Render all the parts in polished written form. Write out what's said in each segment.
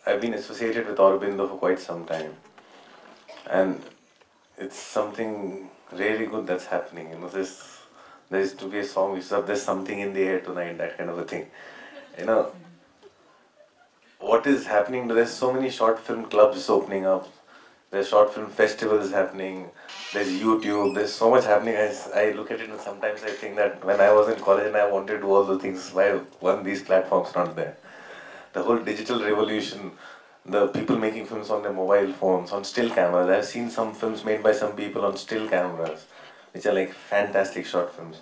I've been associated with Aurobindo for quite some time, and it's something really good that's happening. There used to be a song which said, "There's something in the air tonight," that kind of a thing. You know, what is happening? There's so many short film clubs opening up. There's short film festivals happening. There's YouTube. There's so much happening. I look at it and sometimes I think that when I was in college and I wanted to do all the things, why weren't these platforms not there? The whole digital revolution, the people making films on their mobile phones, on still cameras. I've seen some films made by some people on still cameras, which are like fantastic short films.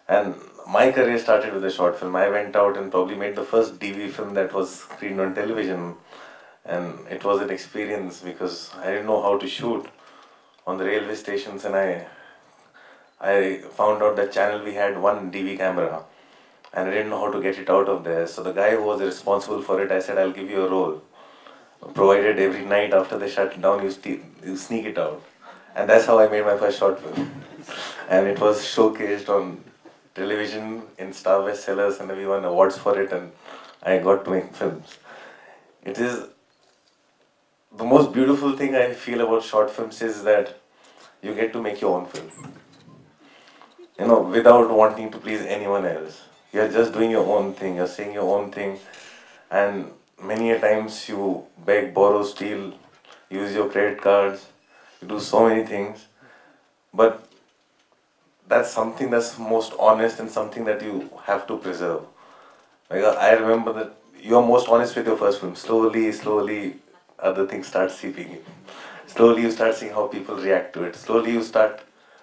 And my career started with a short film. I went out and probably made the first DV film that was screened on television. And it was an experience because I didn't know how to shoot on the railway stations, and I found out that channel we had one DV camera and I didn't know how to get it out of there. So the guy who was responsible for it, I said, I'll give you a role, provided every night after they shut it down, you sneak it out. And that's how I made my first short film. And it was showcased on television in Star Bestsellers, and we won awards for it, and I got to make films. It is the most beautiful thing I feel about short films is that you get to make your own film. You know, without wanting to please anyone else. You're just doing your own thing, you're saying your own thing, and many a times you beg, borrow, steal, use your credit cards, you do so many things, but that's something that's most honest and something that you have to preserve. Like, I remember that you're most honest with your first film. Slowly, other things start seeping in. Slowly, you start seeing how people react to it. Slowly, you start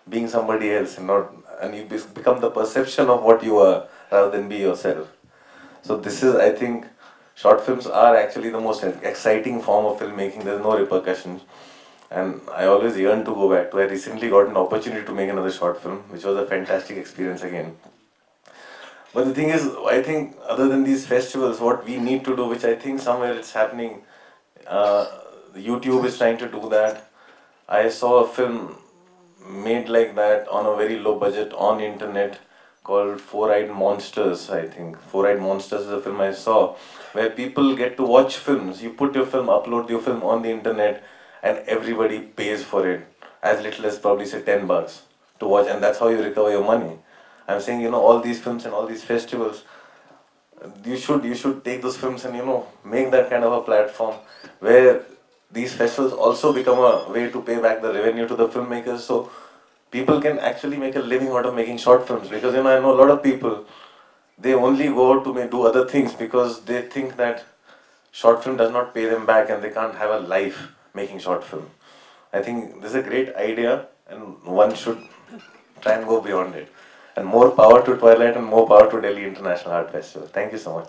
being somebody else, and you become the perception of what you are rather than be yourself. So this is, I think, short films are actually the most exciting form of filmmaking. There's no repercussions. And I always yearn to go back to. I recently got an opportunity to make another short film, which was a fantastic experience again. But the thing is, I think other than these festivals, what we need to do, which I think somewhere it's happening, YouTube is trying to do that. I saw a film made like that on a very low budget on internet called Four-Eyed Monsters, I think. Four-Eyed Monsters is a film I saw where people get to watch films. You put your film, upload your film on the internet, and everybody pays for it. As little as probably say $10 to watch, and that's how you recover your money. I'm saying, all these films and all these festivals, you should take those films and make that kind of a platform where these festivals also become a way to pay back the revenue to the filmmakers, so people can actually make a living out of making short films. Because I know a lot of people, they only go out to do other things because they think that short film does not pay them back and they can't have a life making short film. I think this is a great idea and one should try and go beyond it. And more power to Twilight and more power to Delhi International Art Festival. Thank you so much.